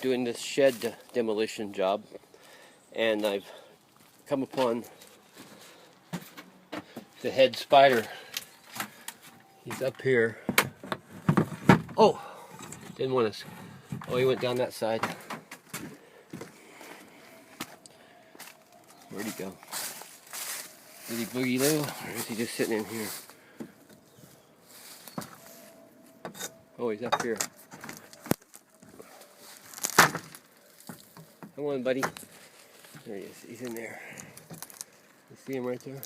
doing this shed demolition job, and I've come upon the head spider. He's up here. Oh, didn't want to. Oh, he went down that side. Where'd he go? Did he boogie low, or is he just sitting in here? Oh, he's up here. Come on, buddy. There he is. He's in there. You see him right there?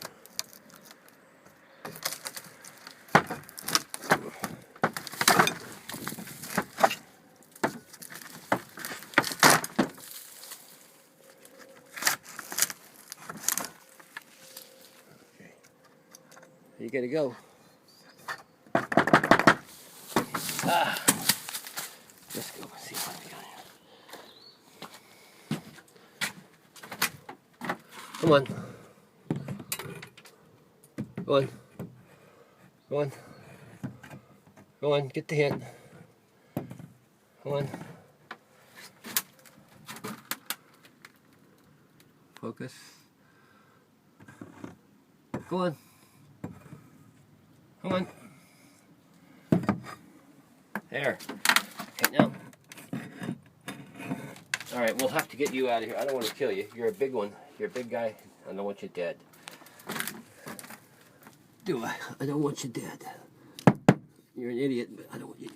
Okay. You gotta go. Let's go see what we got here. Come on. Go on. Go on. Go on, get the hint. Come on. Focus. Go on. Come on. There. Okay, now. Alright, we'll have to get you out of here. I don't want to kill you. You're a big one. You're a big guy. I don't want you dead. Do I? I don't want you dead. You're an idiot, but I don't want you